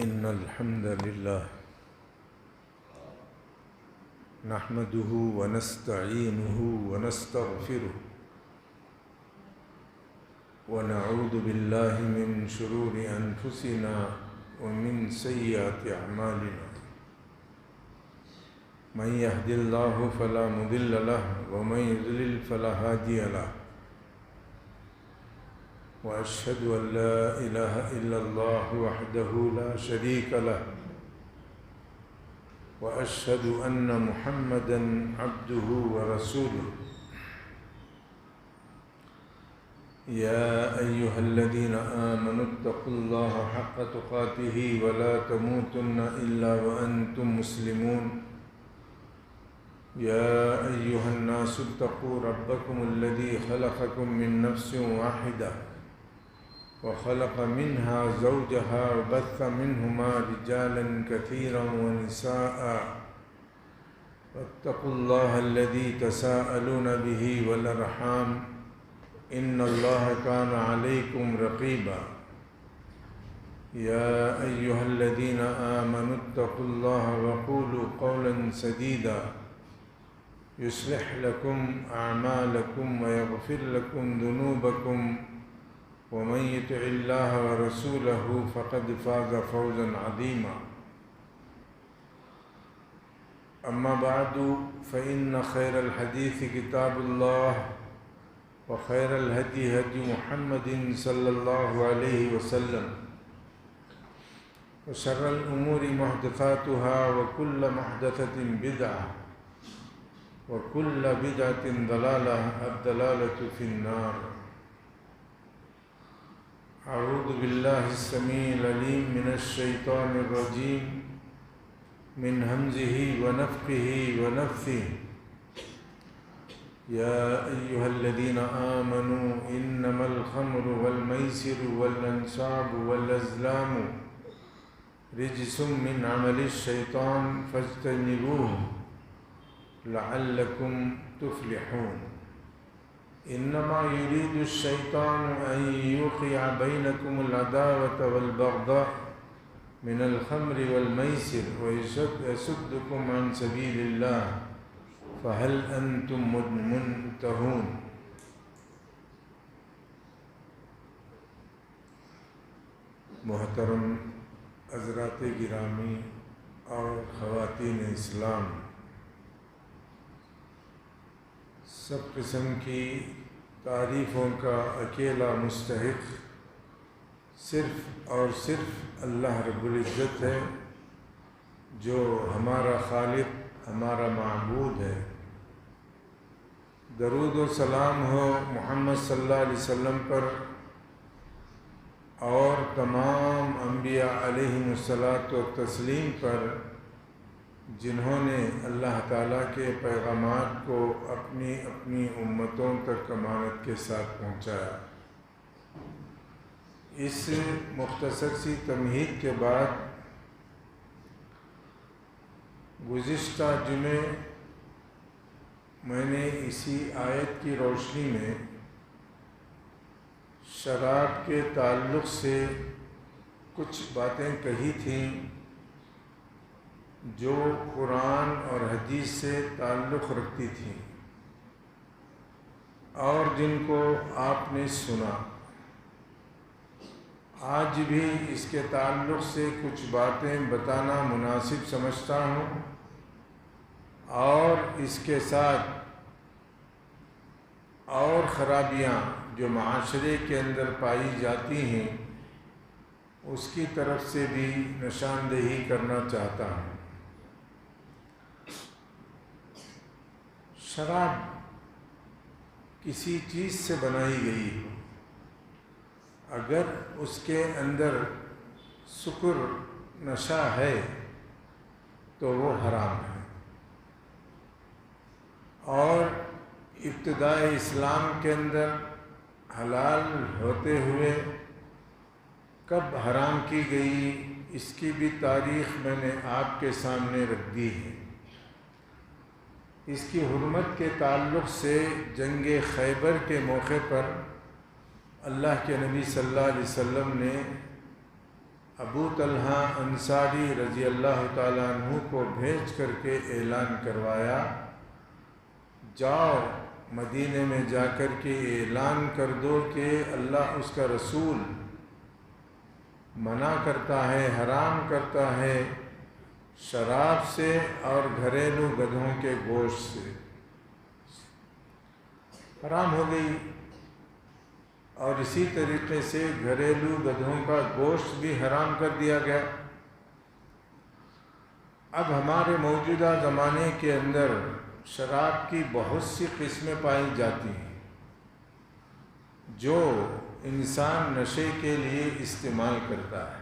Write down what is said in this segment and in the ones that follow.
إن الحمد لله نحمده ونستعينه ونستغفره ونعوذ بالله من شرور أنفسنا ومن سيئات أعمالنا من يهد الله فلا مضل له ومن يضلل فلا هادي له وأشهد أن لا إله إلا الله وحده لا شريك له وأشهد أن محمدًا عبده ورسوله يا أيها الذين آمنوا اتقوا الله حق تقاته ولا تموتن إلا وأنتم مسلمون يا أيها الناس اتقوا ربكم الذي خلقكم من نفس واحدة وخلق منها زوجها وبث منهما رجالا كثيرا ونساء واتقوا الله الذي تساءلون به والأرحام إن الله كان عليكم رقيبا يا أيها الذين آمنوا اتقوا الله وقولوا قولا سديدا يصلح لكم أعمالكم ويغفر لكم ذنوبكم ومن يطع الله ورسوله فقد فاز فوزا عظيما أما بعد فإن خير الحديث كتاب الله وخير الهدي هدي محمد صلى الله عليه وسلم وشر الأمور محدثاتها وكل محدثة بدعة وكل بدعة ضلالة الضلالة في النار أعوذ بالله السميع العليم من الشيطان الرجيم من همزه ونفخه ونفثه يا أيها الذين آمنوا إنما الخمر والميسر والأنصاب والأزلام رجس من عمل الشيطان فاجتنبوه لعلكم تفلحون إنما يريد الشيطان أن يوقع بينكم العداوة والبغضاء من الخمر والميسر ويصدكم عن سبيل الله فهل أنتم منتهون. محترم حضرات گرامی اور خواتین اسلام، سب قسم کی تعریفوں کا اکیلا مستحق صرف اور صرف اللہ رب العزت ہے، جو ہمارا خالق، ہمارا معبود ہے۔ درود و سلام ہو محمد صلی اللہ علیہ وسلم پر اور تمام انبیاء علیہم الصلاۃ والتسلیم پر، جنہوں نے اللہ تعالیٰ کے پیغامات کو اپنی اپنی امتوں تک امانت کے ساتھ پہنچایا۔ اس مختصر سی تمہید کے بعد گزشتہ جمعے میں نے اسی آیت کی روشنی میں شراب کے تعلق سے کچھ باتیں کہی تھیں جو قرآن اور حدیث سے تعلق رکھتی تھیں، اور جن کو آپ نے سنا۔ آج بھی اس کے تعلق سے کچھ باتیں بتانا مناسب سمجھتا ہوں، اور اس کے ساتھ اور خرابیاں جو معاشرے کے اندر پائی جاتی ہیں اس کی طرف سے بھی نشاندہی کرنا چاہتا ہوں۔ شراب کسی چیز سے بنائی گئی ہو، اگر اس کے اندر سکر، نشہ ہے تو وہ حرام ہے، اور ابتدائی اسلام کے اندر حلال ہوتے ہوئے کب حرام کی گئی اس کی بھی تاریخ میں نے آپ کے سامنے رکھ دی ہے۔ اس کی حرمت کے تعلق سے جنگ خیبر کے موقع پر اللہ کے نبی صلی اللہ علیہ وسلم نے ابو طلحہ انصاری رضی اللہ تعالیٰ عنہ کو بھیج کر کے اعلان کروایا، جاؤ مدینے میں جا کر کے اعلان کر دو کہ اللہ اس کا رسول منع کرتا ہے، حرام کرتا ہے شراب سے اور گھریلو گدھوں کے گوشت سے۔ حرام ہو گئی، اور اسی طریقے سے گھریلو گدھوں کا گوشت بھی حرام کر دیا گیا۔ اب ہمارے موجودہ زمانے کے اندر شراب کی بہت سی قسمیں پائی جاتی ہیں جو انسان نشے کے لیے استعمال کرتا ہے۔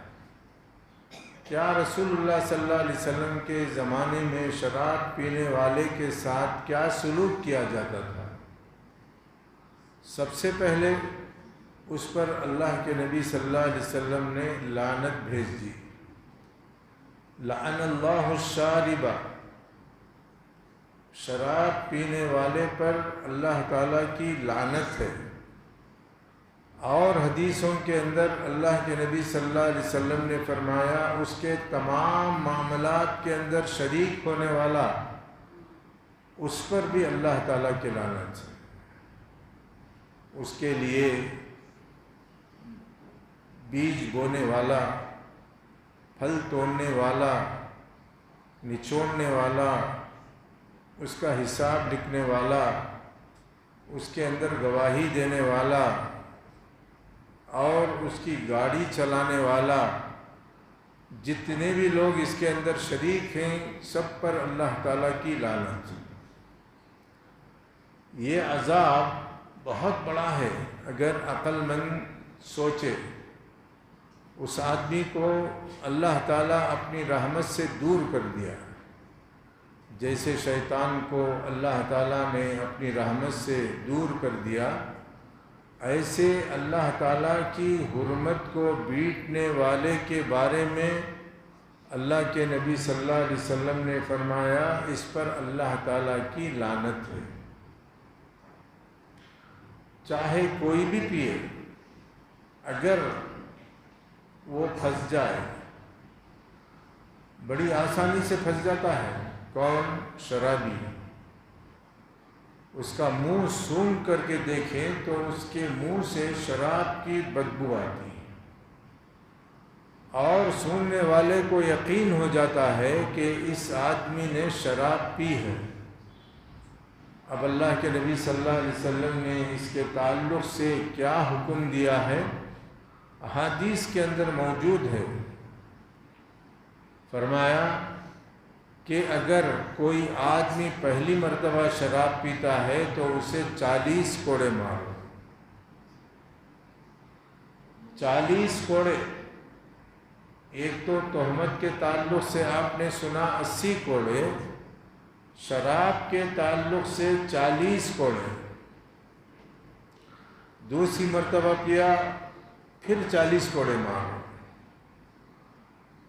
کیا رسول اللہ صلی اللہ علیہ وسلم کے زمانے میں شراب پینے والے کے ساتھ کیا سلوک کیا جاتا تھا؟ سب سے پہلے اس پر اللہ کے نبی صلی اللہ علیہ وسلم نے لعنت بھیج دی، لعن اللہ الشارب، شراب پینے والے پر اللہ تعالیٰ کی لعنت ہے۔ اور حدیثوں کے اندر اللہ کے نبی صلی اللہ علیہ وسلم نے فرمایا اس کے تمام معاملات کے اندر شریک ہونے والا، اس پر بھی اللہ تعالیٰ کی لعنت ہے۔ اس کے لیے بیج بونے والا، پھل توڑنے والا، نچوڑنے والا، اس کا حساب لکھنے والا، اس کے اندر گواہی دینے والا اور اس کی گاڑی چلانے والا، جتنے بھی لوگ اس کے اندر شریک ہیں سب پر اللہ تعالیٰ کی لعنت۔ یہ عذاب بہت بڑا ہے۔ اگر عقل مند سوچے، اس آدمی کو اللہ تعالیٰ اپنی رحمت سے دور کر دیا، جیسے شیطان کو اللہ تعالیٰ نے اپنی رحمت سے دور کر دیا، ایسے اللہ تعالیٰ کی حرمت کو بیٹنے والے کے بارے میں اللہ کے نبی صلی اللہ علیہ وسلم نے فرمایا اس پر اللہ تعالیٰ کی لعنت ہے۔ چاہے کوئی بھی پیے، اگر وہ پھنس جائے، بڑی آسانی سے پھنس جاتا ہے۔ کون؟ شرابی۔ اس کا منہ سونگھ کر کے دیکھیں تو اس کے منہ سے شراب کی بدبو آتی ہے، اور سونگھنے والے کو یقین ہو جاتا ہے کہ اس آدمی نے شراب پی ہے۔ اب اللہ کے نبی صلی اللہ علیہ وسلم نے اس کے تعلق سے کیا حکم دیا ہے، احادیث کے اندر موجود ہے۔ فرمایا کہ اگر کوئی آدمی پہلی مرتبہ شراب پیتا ہے تو اسے 40 کوڑے مارو۔ 40 کوڑے۔ ایک تو تہمت کے تعلق سے آپ نے سنا 80 کوڑے، شراب کے تعلق سے 40 کوڑے۔ دوسری مرتبہ پیا، پھر 40 کوڑے مارو۔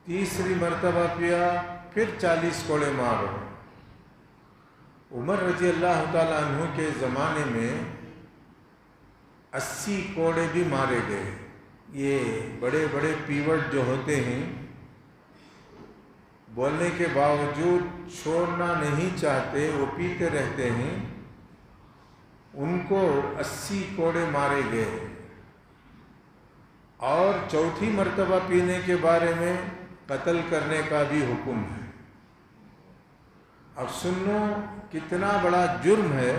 تیسری مرتبہ پیا، پھر 40 کوڑے مارو۔ عمر رضی اللہ تعالیٰ عنہ کے زمانے میں 80 کوڑے بھی مارے گئے۔ یہ بڑے بڑے پیوٹ جو ہوتے ہیں، بولنے کے باوجود چھوڑنا نہیں چاہتے، وہ پیتے رہتے ہیں، ان کو 80 کوڑے مارے گئے۔ اور چوتھی مرتبہ پینے کے بارے میں قتل کرنے کا بھی حکم ہے۔ اب سنو کتنا بڑا جرم ہے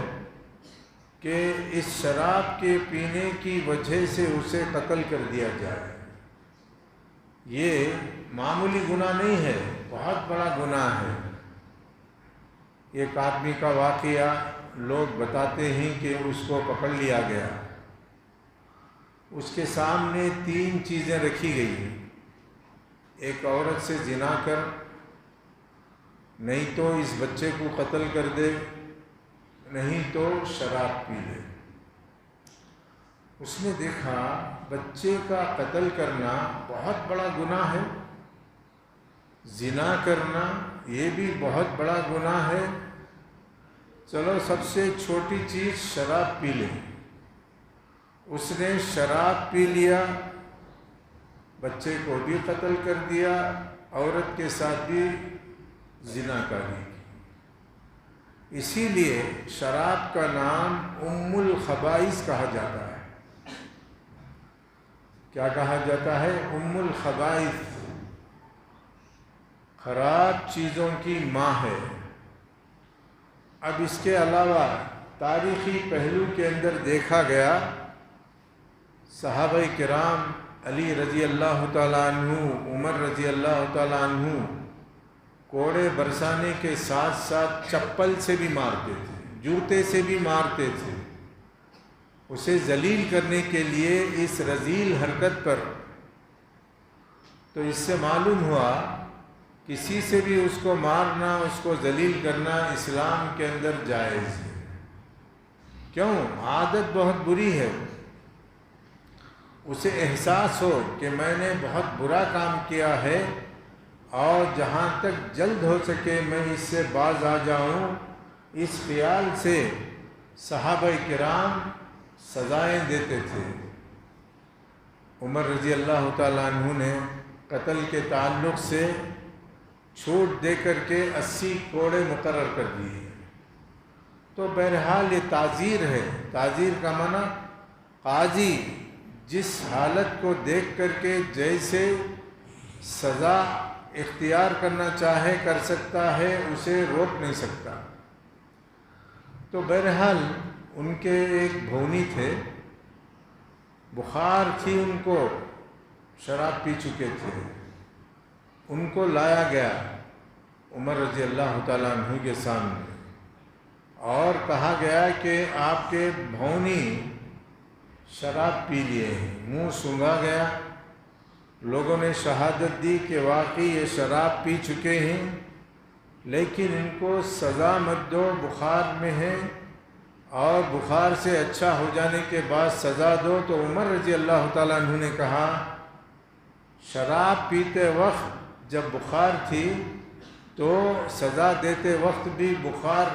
کہ اس شراب کے پینے کی وجہ سے اسے قتل کر دیا جائے۔ یہ معمولی گناہ نہیں ہے، بہت بڑا گناہ ہے۔ ایک آدمی کا واقعہ لوگ بتاتے ہیں کہ اس کو پکڑ لیا گیا، اس کے سامنے 3 چیزیں رکھی گئی، ایک عورت سے زنا کر، نہیں تو اس بچے کو قتل کر دے، نہیں تو شراب پی لے۔ اس نے دیکھا بچے کا قتل کرنا بہت بڑا گناہ ہے، زنا کرنا یہ بھی بہت بڑا گناہ ہے، چلو سب سے چھوٹی چیز شراب پی لیں۔ اس نے شراب پی لیا، بچے کو بھی قتل کر دیا، عورت کے ساتھ بھی زنا کاری کی۔ اسی لیے شراب کا نام ام الخبائث کہا جاتا ہے۔ کیا کہا جاتا ہے؟ ام الخبائث، خراب چیزوں کی ماں ہے۔ اب اس کے علاوہ تاریخی پہلو کے اندر دیکھا گیا، صحابہ کرام علی رضی اللہ تعالیٰ عنہ، عمر رضی اللہ تعالیٰ عنہ کوڑے برسانے کے ساتھ ساتھ چپل سے بھی مارتے تھے، جوتے سے بھی مارتے تھے، اسے ذلیل کرنے کے لیے اس رذیل حرکت پر۔ تو اس سے معلوم ہوا کسی سے بھی اس کو مارنا، اس کو ذلیل کرنا اسلام کے اندر جائز ہے۔ کیوں؟ عادت بہت بری ہے، اسے احساس ہو کہ میں نے بہت برا کام کیا ہے اور جہاں تک جلد ہو سکے میں اس سے باز آ جاؤں، اس خیال سے صحابہ کرام سزائیں دیتے تھے۔ عمر رضی اللہ تعالیٰ عنہ نے قتل کے تعلق سے چھوٹ دے کر کے 80 کوڑے مقرر کر دیے۔ تو بہرحال یہ تعزیر ہے۔ تعزیر کا معنی قاضی جس حالت کو دیکھ کر کے جیسے سزا اختیار کرنا چاہے کر سکتا ہے، اسے روک نہیں سکتا۔ تو بہرحال ان کے ایک بھونی تھے، بخار تھی ان کو، شراب پی چکے تھے، ان کو لایا گیا عمر رضی اللہ تعالیٰ عنہ کے سامنے اور کہا گیا کہ آپ کے بھونی شراب پی لیے ہیں۔ منہ سونگھا گیا، لوگوں نے شہادت دی کہ واقعی یہ شراب پی چکے ہیں، لیکن ان کو سزا مت دو، بخار میں ہے اور بخار سے اچھا ہو جانے کے بعد سزا دو۔ تو عمر رضی اللہ تعالیٰ عنہ نے کہا شراب پیتے وقت جب بخار تھی تو سزا دیتے وقت بھی بخار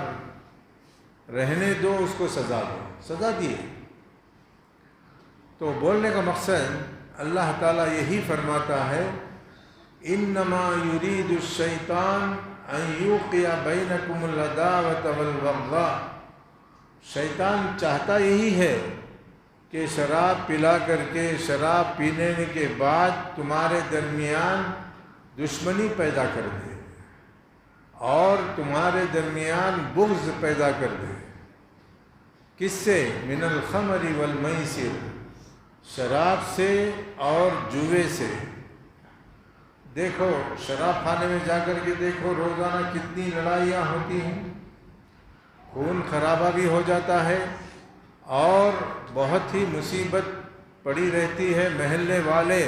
رہنے دو، اس کو سزا دو۔ سزا دی۔ تو بولنے کا مقصد اللہ تعالیٰ یہی فرماتا ہے انما یرید الشیطان ان یوقع بینکم العداوۃ والبغضاء، شیطان چاہتا یہی ہے کہ شراب پلا کر کے، شراب پینے کے بعد تمہارے درمیان دشمنی پیدا کر دے اور تمہارے درمیان بغض پیدا کر دے۔ کس سے؟ من الخمر والمیسر، شراب سے اور جوے سے۔ دیکھو شراب خانے میں جا کر کے دیکھو روزانہ کتنی لڑائیاں ہوتی ہیں، خون خرابہ بھی ہو جاتا ہے اور بہت ہی مصیبت پڑی رہتی ہے۔ محلے والے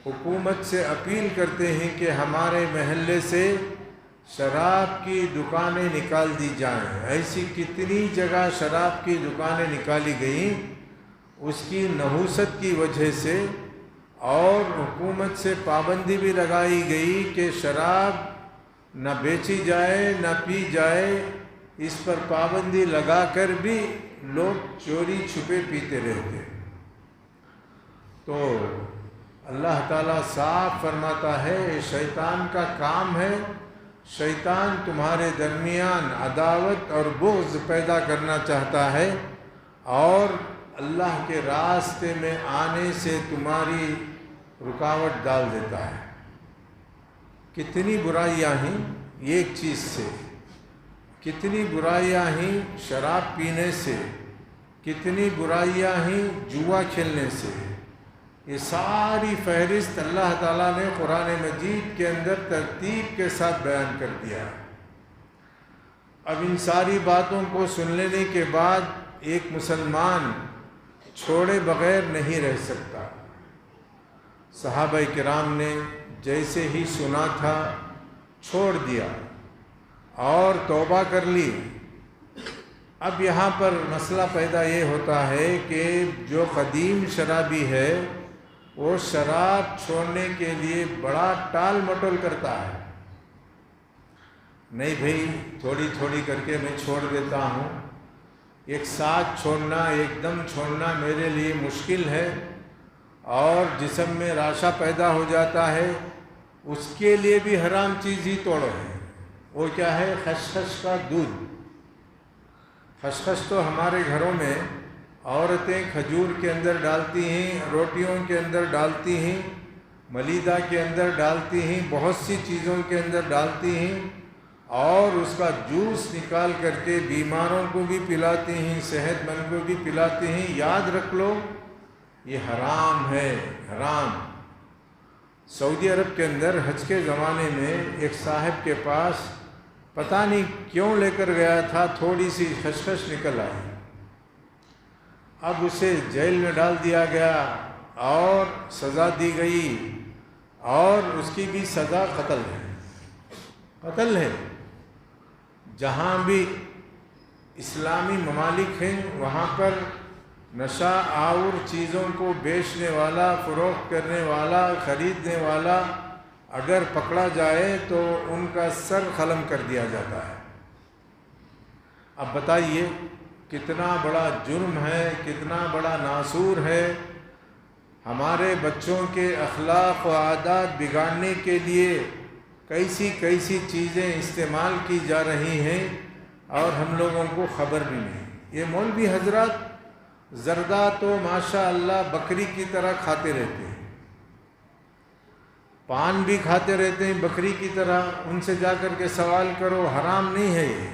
حکومت سے اپیل کرتے ہیں کہ ہمارے محلے سے شراب کی دکانیں نکال دی جائیں۔ ایسی کتنی جگہ شراب کی دکانیں نکالی گئیں اس کی نحوست کی وجہ سے، اور حکومت سے پابندی بھی لگائی گئی کہ شراب نہ بیچی جائے نہ پی جائے، اس پر پابندی لگا کر بھی لوگ چوری چھپے پیتے رہتے۔ تو اللہ تعالیٰ صاف فرماتا ہے شیطان کا کام ہے، شیطان تمہارے درمیان عداوت اور بغض پیدا کرنا چاہتا ہے اور اللہ کے راستے میں آنے سے تمہاری رکاوٹ ڈال دیتا ہے۔ کتنی برائیاں ہیں ایک چیز سے، کتنی برائیاں ہیں شراب پینے سے، کتنی برائیاں ہیں جوا کھیلنے سے۔ یہ ساری فہرست اللہ تعالیٰ نے قرآن مجید کے اندر ترتیب کے ساتھ بیان کر دیا۔ اب ان ساری باتوں کو سن لینے کے بعد ایک مسلمان چھوڑے بغیر نہیں رہ سکتا۔ صحابہ کرام نے جیسے ہی سنا تھا چھوڑ دیا اور توبہ کر لی۔ اب یہاں پر مسئلہ پیدا یہ ہوتا ہے کہ جو قدیم شرابی ہے وہ شراب چھوڑنے کے لیے بڑا ٹال مٹول کرتا ہے، نہیں بھئی تھوڑی تھوڑی کر کے میں چھوڑ دیتا ہوں، ایک ساتھ چھوڑنا، ایک دم چھوڑنا میرے لیے مشکل ہے، اور جسم میں راشا پیدا ہو جاتا ہے، اس کے لیے بھی حرام چیز ہی توڑو ہے۔ وہ کیا ہے؟ خشخش کا دودھ۔ خشخش تو ہمارے گھروں میں عورتیں کھجور کے اندر ڈالتی ہیں، روٹیوں کے اندر ڈالتی ہیں، ملیدہ کے اندر ڈالتی ہیں، بہت سی چیزوں کے اندر ڈالتی ہیں، اور اس کا جوس نکال کر کے بیماروں کو بھی پلاتی ہیں، صحت مند کو بھی پلاتی ہیں۔ یاد رکھ لو، یہ حرام ہے، حرام۔ سعودی عرب کے اندر حج کے زمانے میں ایک صاحب کے پاس پتہ نہیں کیوں لے کر گیا تھا، تھوڑی سی خشخش نکل آئی۔ اب اسے جیل میں ڈال دیا گیا اور سزا دی گئی، اور اس کی بھی سزا قتل ہے، قتل ہے۔ جہاں بھی اسلامی ممالک ہیں وہاں پر نشہ آور چیزوں کو بیچنے والا، فروخت کرنے والا، خریدنے والا اگر پکڑا جائے تو ان کا سر قلم کر دیا جاتا ہے۔ اب بتائیے کتنا بڑا جرم ہے، کتنا بڑا ناسور ہے۔ ہمارے بچوں کے اخلاق و عادات بگاڑنے کے لیے کیسی چیزیں استعمال کی جا رہی ہیں اور ہم لوگوں کو خبر بھی نہیں۔ یہ مولوی حضرات زردہ تو ماشاء اللہ بکری کی طرح کھاتے رہتے ہیں، پان بھی کھاتے رہتے ہیں بکری کی طرح۔ ان سے جا کر کے سوال کرو، حرام نہیں ہے، یہ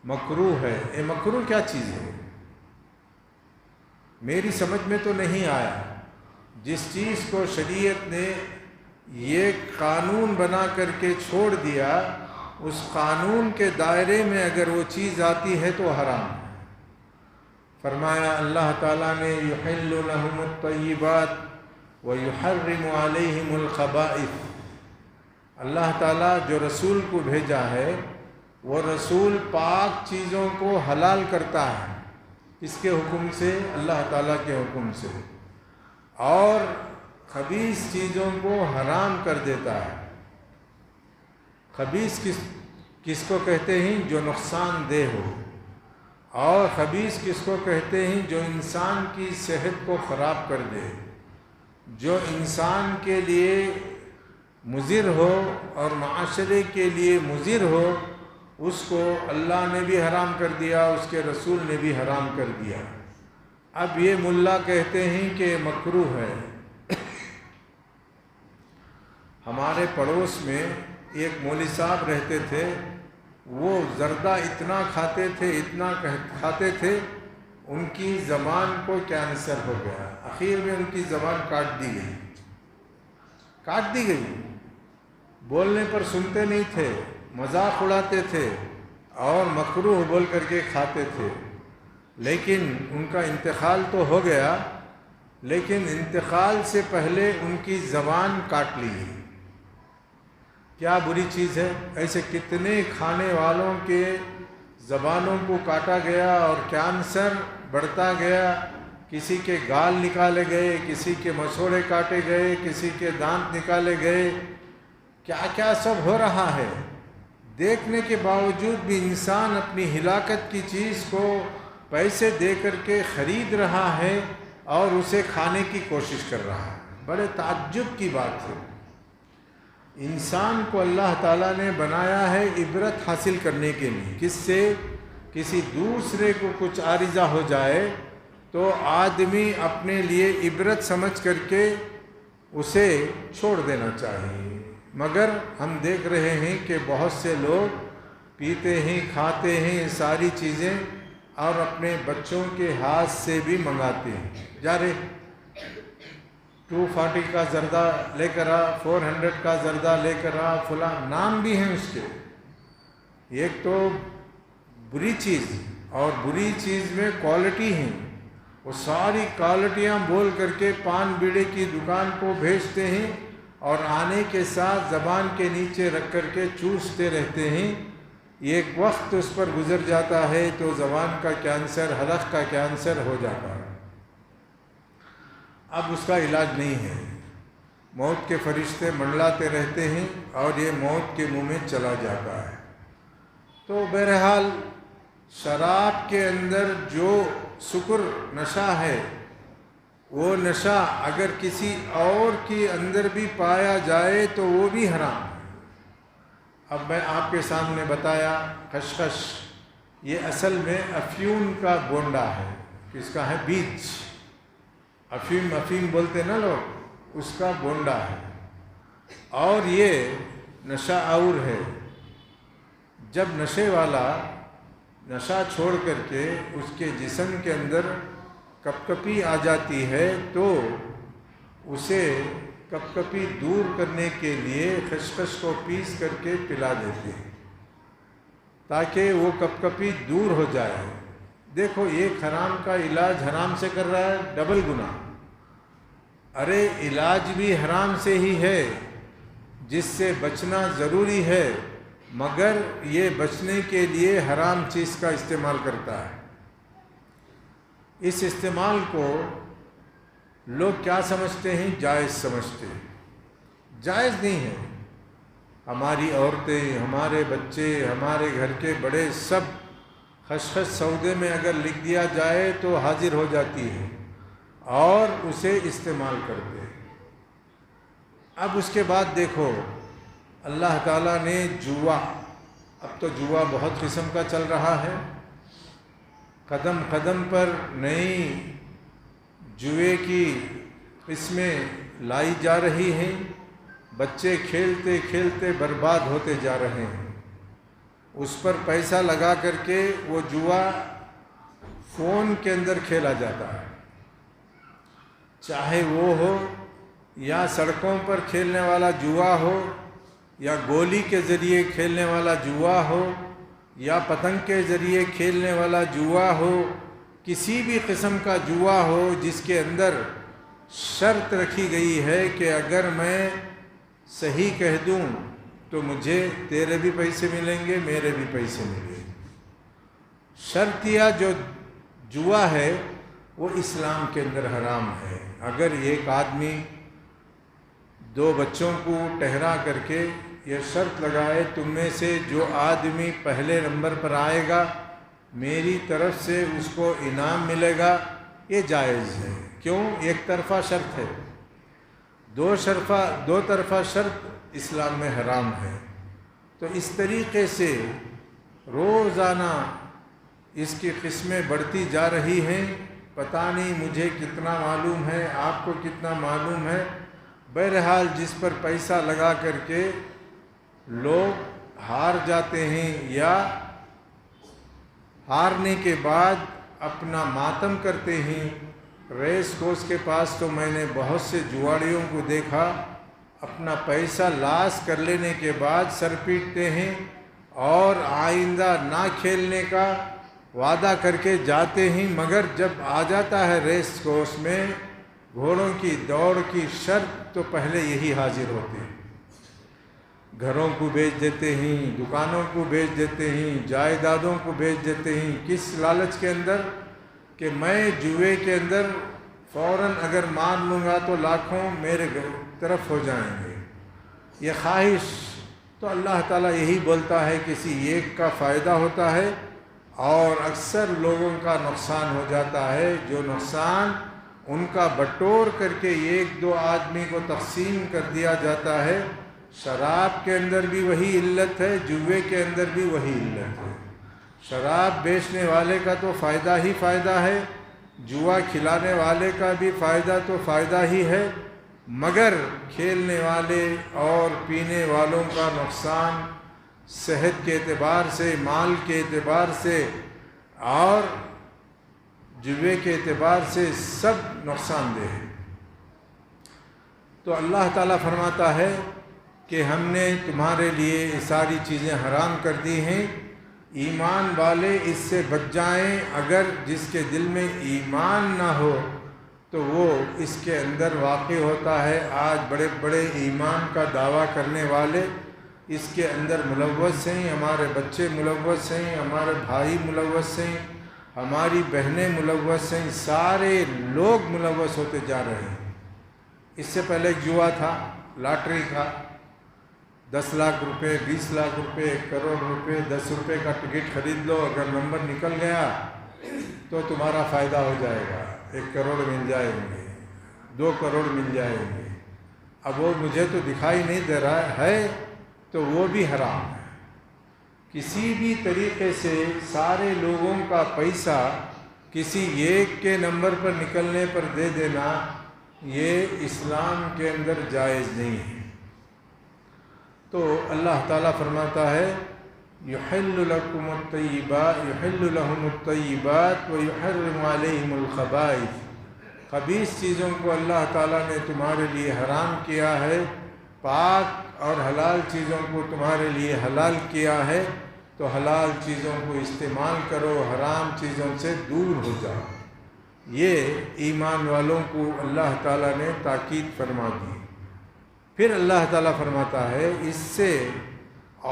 مکروہ ہے۔ یہ مکروہ کیا چیز ہے؟ میری سمجھ میں تو نہیں آیا۔ جس چیز کو شریعت نے یہ قانون بنا کر کے چھوڑ دیا، اس قانون کے دائرے میں اگر وہ چیز آتی ہے تو حرام ہے۔ فرمایا اللہ تعالیٰ نے یحل لہم الطیبات ویحرم علیہم الخبائث۔ اللہ تعالیٰ جو رسول کو بھیجا ہے وہ رسول پاک چیزوں کو حلال کرتا ہے، اس کے حکم سے، اللہ تعالیٰ کے حکم سے، اور خبیث چیزوں کو حرام کر دیتا ہے۔ خبیث کس کو کہتے ہیں؟ جو نقصان دہ ہو۔ اور خبیث کس کو کہتے ہیں؟ جو انسان کی صحت کو خراب کر دے، جو انسان کے لیے مضر ہو اور معاشرے کے لیے مضر ہو، اس کو اللہ نے بھی حرام کر دیا، اس کے رسول نے بھی حرام کر دیا۔ اب یہ ملا کہتے ہیں کہ مکروہ ہے۔ ہمارے پڑوس میں ایک مولوی صاحب رہتے تھے، وہ زردہ اتنا کھاتے تھے، اتنا کھاتے تھے، ان کی زبان کو کینسر ہو گیا۔ آخر میں ان کی زبان کاٹ دی گئی۔ بولنے پر سنتے نہیں تھے، مذاق اڑاتے تھے اور مکروہ بول کر کے کھاتے تھے۔ لیکن ان کا انتقال تو ہو گیا، لیکن انتقال سے پہلے ان کی زبان کاٹ لی گئی۔ کیا بری چیز ہے! ایسے کتنے کھانے والوں کے زبانوں کو کاٹا گیا اور کینسر بڑھتا گیا۔ کسی کے گال نکالے گئے، کسی کے مسوڑے کاٹے گئے، کسی کے دانت نکالے گئے، کیا کیا سب ہو رہا ہے۔ دیکھنے کے باوجود بھی انسان اپنی ہلاکت کی چیز کو پیسے دے کر کے خرید رہا ہے اور اسے کھانے کی کوشش کر رہا ہے۔ بڑے تعجب کی بات ہے۔ انسان کو اللہ تعالیٰ نے بنایا ہے عبرت حاصل کرنے کے لیے۔ کس سے؟ کسی دوسرے کو کچھ عارضہ ہو جائے تو آدمی اپنے لیے عبرت سمجھ کر کے اسے چھوڑ دینا چاہیے۔ مگر ہم دیکھ رہے ہیں کہ بہت سے لوگ پیتے ہیں، کھاتے ہیں ساری چیزیں، اور اپنے بچوں کے ہاتھ سے بھی منگاتے ہیں۔ جا رہے 240 کا زردہ لے کر آ، 400 کا زردہ لے کر آ، فلاں نام بھی ہیں اس کے۔ ایک تو بری چیز، اور بری چیز میں کوالٹی ہیں، وہ ساری کوالٹیاں بول کر کے پان بیڑے کی دکان کو بھیجتے ہیں، اور آنے کے ساتھ زبان کے نیچے رکھ کر کے چوستے رہتے ہیں۔ ایک وقت اس پر گزر جاتا ہے تو زبان کا کینسر، حلق کا کینسر ہو جاتا ہے۔ اب اس کا علاج نہیں ہے، موت کے فرشتے منڈلاتے رہتے ہیں اور یہ موت کے منہ میں چلا جاتا ہے۔ تو بہرحال شراب کے اندر جو سکر نشہ ہے وہ نشہ اگر کسی اور کے اندر بھی پایا جائے تو وہ بھی حرام ہے۔ اب میں آپ کے سامنے بتایا خشخش، یہ اصل میں افیون کا بونڈا ہے، کس کا ہے؟ بیج، افیم بولتے نا لوگ، اس کا بونڈا ہے، اور یہ نشہ آور ہے۔ جب نشے والا نشہ چھوڑ کر کے اس کے جسم کے اندر کپ کپی آ جاتی ہے تو اسے کپ کپی دور کرنے کے لیے خشخش کو پیس کر کے پلا دیتے ہیں تاکہ وہ کپ کپی دور ہو جائے۔ دیکھو ایک حرام کا علاج حرام سے کر رہا ہے، ڈبل گناہ۔ ارے علاج بھی حرام سے ہی ہے جس سے بچنا ضروری ہے، مگر یہ بچنے کے لیے حرام چیز کا استعمال کرتا ہے۔ اس استعمال کو لوگ کیا سمجھتے ہیں؟ جائز سمجھتے ہیں۔ جائز نہیں ہے۔ ہماری عورتیں، ہمارے بچے، ہمارے گھر کے بڑے سب خشخش سودے میں اگر لکھ دیا جائے تو حاضر ہو جاتی ہے اور اسے استعمال کرتے ہیں۔ اب اس کے بعد دیکھو اللہ تعالیٰ نے جوا، اب تو جوا بہت قسم کا چل رہا ہے، قدم قدم پر نئی جوئے کی قسمیں لائی جا رہی ہیں، بچے کھیلتے کھیلتے برباد ہوتے جا رہے ہیں۔ اس پر پیسہ لگا کر کے وہ جوا فون کے اندر کھیلا جاتا ہے، چاہے وہ ہو یا سڑکوں پر کھیلنے والا جوا ہو، یا گولی کے ذریعے کھیلنے والا جوا ہو، یا پتنگ کے ذریعے کھیلنے والا جوا ہو، کسی بھی قسم کا جوا ہو جس کے اندر شرط رکھی گئی ہے کہ اگر میں صحیح کہہ دوں تو مجھے تیرے بھی پیسے ملیں گے، میرے بھی پیسے ملیں گے۔ شرطیہ جو جوا ہے وہ اسلام کے اندر حرام ہے۔ اگر ایک آدمی دو بچوں کو ٹھہرا کر کے یہ شرط لگائے، تم میں سے جو آدمی پہلے نمبر پر آئے گا میری طرف سے اس کو انعام ملے گا، یہ جائز ہے۔ کیوں؟ ایک طرفہ شرط ہے، دو طرفہ شرط اسلام میں حرام ہے۔ تو اس طریقے سے روزانہ اس کی قسمیں بڑھتی جا رہی ہیں۔ پتہ نہیں مجھے کتنا معلوم ہے، آپ کو کتنا معلوم ہے، بہرحال جس پر پیسہ لگا کر کے لوگ ہار جاتے ہیں یا ہارنے کے بعد اپنا ماتم کرتے ہیں۔ ریس کورس کے پاس تو میں نے بہت سے جواڑیوں کو دیکھا، اپنا پیسہ لاس کر لینے کے بعد سر پیٹتے ہیں اور آئندہ نہ کھیلنے کا وعدہ کر کے جاتے ہیں، مگر جب آ جاتا ہے ریس کورس میں گھوڑوں کی دوڑ کی شرط تو پہلے یہی حاضر ہوتے ہیں۔ گھروں کو بیچ دیتے ہیں، دکانوں کو بیچ دیتے ہیں، جائیدادوں کو بیچ دیتے ہیں، کس لالچ کے اندر کہ میں جوئے کے اندر فوراً اگر مان لوں گا تو لاکھوں میرے طرف ہو جائیں گے۔ یہ خواہش تو اللہ تعالیٰ یہی بولتا ہے کسی ایک کا فائدہ ہوتا ہے اور اکثر لوگوں کا نقصان ہو جاتا ہے۔ جو نقصان ان کا بٹور کر کے ایک دو آدمی کو تقسیم کر دیا جاتا ہے۔ شراب کے اندر بھی وہی علت ہے، جوئے کے اندر بھی وہی علت ہے۔ شراب بیچنے والے کا تو فائدہ ہی فائدہ ہے، جوا کھلانے والے کا بھی فائدہ تو فائدہ ہی ہے، مگر کھیلنے والے اور پینے والوں کا نقصان صحت کے اعتبار سے، مال کے اعتبار سے اور جوے کے اعتبار سے سب نقصان دہ ہے۔ تو اللہ تعالیٰ فرماتا ہے کہ ہم نے تمہارے لیے یہ ساری چیزیں حرام کر دی ہیں، ایمان والے اس سے بچ جائیں۔ اگر جس کے دل میں ایمان نہ ہو تو وہ اس کے اندر واقع ہوتا ہے۔ آج بڑے بڑے ایمان کا دعویٰ کرنے والے اس کے اندر ملوث ہیں، ہمارے بچے ملوث ہیں، ہمارے بھائی ملوث ہیں، ہماری بہنیں ملوث ہیں، سارے لوگ ملوث ہوتے جا رہے ہیں۔ اس سے پہلے ایک جوا تھا، لاٹری کا، 10 لاکھ روپے، 20 لاکھ روپے، 1 کروڑ روپے، 10 روپے کا ٹکٹ خرید لو، اگر نمبر نکل گیا تو تمہارا فائدہ ہو جائے گا، 1 کروڑ مل جائیں گے۔ 2 کروڑ مل جائیں گے۔ اب وہ مجھے تو دکھائی نہیں دے رہا ہے تو وہ بھی حرام ہے۔ کسی بھی طریقے سے سارے لوگوں کا پیسہ کسی ایک کے نمبر پر نکلنے پر دے دینا، یہ اسلام کے اندر جائز نہیں ہے۔ تو اللہ تعالیٰ فرماتا ہے یحل لکم الطیبات یحل لہم الطیبات ویحرم علیہم الخبائث، خبیث چیزوں کو اللہ تعالیٰ نے تمہارے لیے حرام کیا ہے، پاک اور حلال چیزوں کو تمہارے لیے حلال کیا ہے، تو حلال چیزوں کو استعمال کرو، حرام چیزوں سے دور ہو جاؤ۔ یہ ایمان والوں کو اللہ تعالیٰ نے تاکید فرما دی۔ پھر اللہ تعالیٰ فرماتا ہے اس سے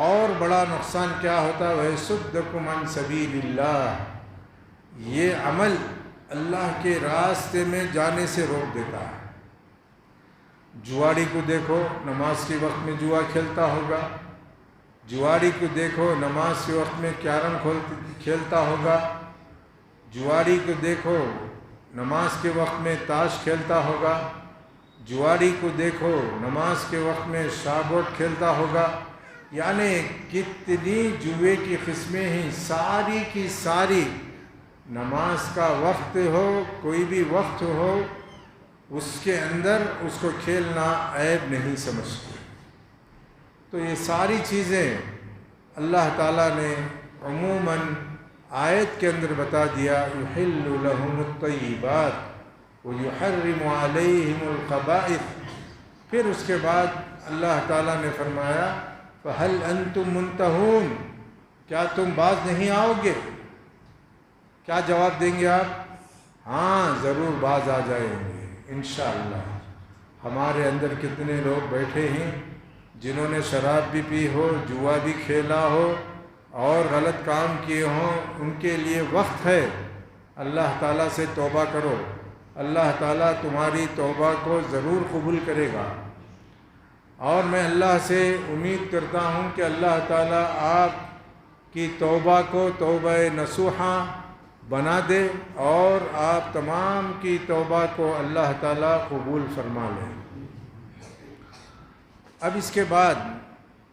اور بڑا نقصان کیا ہوتا ہے، وَيَصُدَّكُمْ عَنْ سَبِيلِ اللَّهِ، یہ عمل اللہ کے راستے میں جانے سے روک دیتا ہے۔ جواری کو دیکھو، نماز کے وقت میں جوا کھیلتا ہوگا، جواری کو دیکھو نماز کے وقت میں کیرم کھیلتا ہوگا، جواری کو دیکھو نماز کے وقت میں تاش کھیلتا ہوگا، جواری کو دیکھو نماز کے وقت میں شاگوٹ کھیلتا ہوگا۔ یعنی کتنی جوئے کی قسمیں ہیں، ساری کی ساری نماز کا وقت ہو، کوئی بھی وقت ہو، اس کے اندر اس کو کھیلنا عیب نہیں سمجھتے۔ تو یہ ساری چیزیں اللہ تعالیٰ نے عموماً آیت کے اندر بتا دیا، یحل لہم الطیبات ویحرم علیہم الخبائث۔ پھر اس کے بعد اللہ تعالیٰ نے فرمایا فہل انتم منتہون، کیا تم باز نہیں آؤ گے؟ کیا جواب دیں گے آپ؟ ہاں ضرور باز آ جائیں گے انشاءاللہ۔ ہمارے اندر کتنے لوگ بیٹھے ہیں جنہوں نے شراب بھی پی ہو، جوا بھی کھیلا ہو اور غلط کام کیے ہوں، ان کے لیے وقت ہے، اللہ تعالیٰ سے توبہ کرو، اللہ تعالیٰ تمہاری توبہ کو ضرور قبول کرے گا۔ اور میں اللہ سے امید کرتا ہوں کہ اللہ تعالیٰ آپ کی توبہ کو توبہ نصوحہ بنا دے اور آپ تمام کی توبہ کو اللہ تعالیٰ قبول فرما لے۔ اب اس کے بعد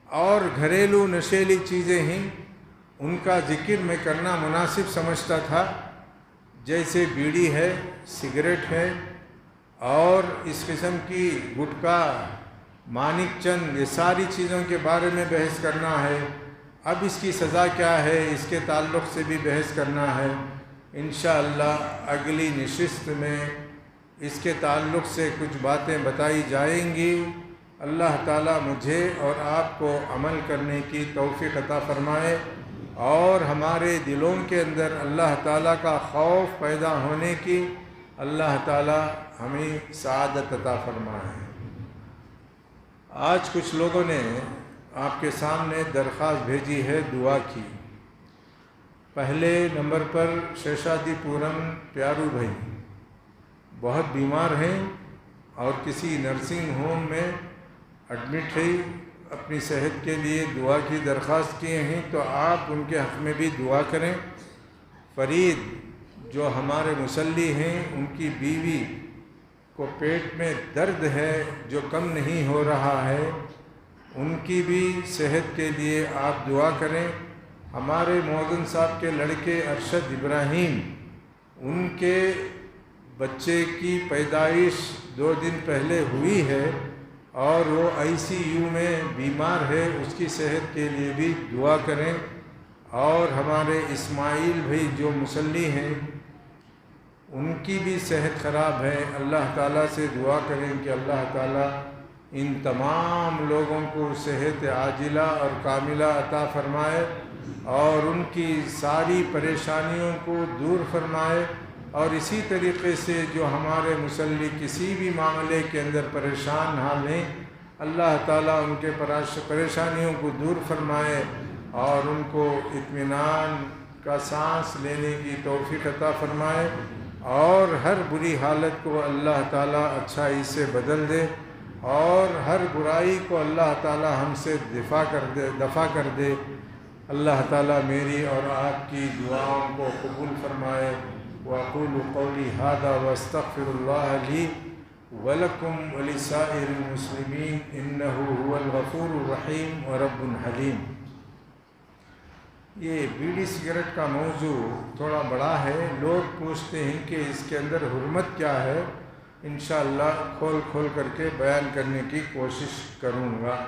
اور گھریلو نشیلی چیزیں ہیں، ان کا ذکر میں کرنا مناسب سمجھتا تھا، جیسے بیڑی ہے، سگریٹ ہے اور اس قسم کی گٹکا، مانک چند، یہ ساری چیزوں کے بارے میں بحث کرنا ہے۔ اب اس کی سزا کیا ہے، اس کے تعلق سے بھی بحث کرنا ہے۔ انشاءاللہ اگلی نشست میں اس کے تعلق سے کچھ باتیں بتائی جائیں گی۔ اللہ تعالیٰ مجھے اور آپ کو عمل کرنے کی توفیق عطا فرمائے اور ہمارے دلوں کے اندر اللہ تعالیٰ کا خوف پیدا ہونے کی اللہ تعالیٰ ہمیں سعادت عطا فرمائے۔ آج کچھ لوگوں نے آپ کے سامنے درخواست بھیجی ہے دعا کی۔ پہلے نمبر پر شیشادی پورم پیارو بھائی بہت بیمار ہیں اور کسی نرسنگ ہوم میں ایڈمٹ ہے، اپنی صحت کے لیے دعا کی درخواست کیے ہیں، تو آپ ان کے حق میں بھی دعا کریں۔ فرید جو ہمارے مصلی ہیں، ان کی بیوی کو پیٹ میں درد ہے جو کم نہیں ہو رہا ہے، ان کی بھی صحت کے لیے آپ دعا کریں۔ ہمارے مؤذن صاحب کے لڑکے ارشد ابراہیم، ان کے بچے کی پیدائش 2 دن پہلے ہوئی ہے اور وہ ICU میں بیمار ہے، اس کی صحت کے لیے بھی دعا کریں۔ اور ہمارے اسماعیل بھائی جو مصلی ہیں، ان کی بھی صحت خراب ہے، اللہ تعالیٰ سے دعا کریں کہ اللہ تعالیٰ ان تمام لوگوں کو صحت عاجلہ اور کاملہ عطا فرمائے اور ان کی ساری پریشانیوں کو دور فرمائے۔ اور اسی طریقے سے جو ہمارے مصلی کسی بھی معاملے کے اندر پریشان حال ہیں، اللہ تعالیٰ ان کے پریشانیوں کو دور فرمائے اور ان کو اطمینان کا سانس لینے کی توفیق عطا فرمائے اور ہر بری حالت کو اللہ تعالیٰ اچھائی سے بدل دے اور ہر برائی کو اللہ تعالیٰ ہم سے دفع کر دے۔ اللہ تعالیٰ میری اور آپ کی دعاؤں کو قبول فرمائے۔ وَأَقُولُ قَوْلِي هَذَا وَأَسْتَغْفِرُ اللَّهَ لِي وَلَكُمْ وَلِسَائِرِ الْمُسْلِمِينَ إِنَّهُ هُوَ الْغَفُورُ الرَّحِيمُ وَرَبٌّ حَلِيمٌ۔ یہ بیڑی سگریٹ کا موضوع تھوڑا بڑا ہے، لوگ پوچھتے ہیں کہ اس کے اندر حرمت کیا ہے۔ انشاءاللہ کھول کر کے بیان کرنے کی کوشش کروں گا۔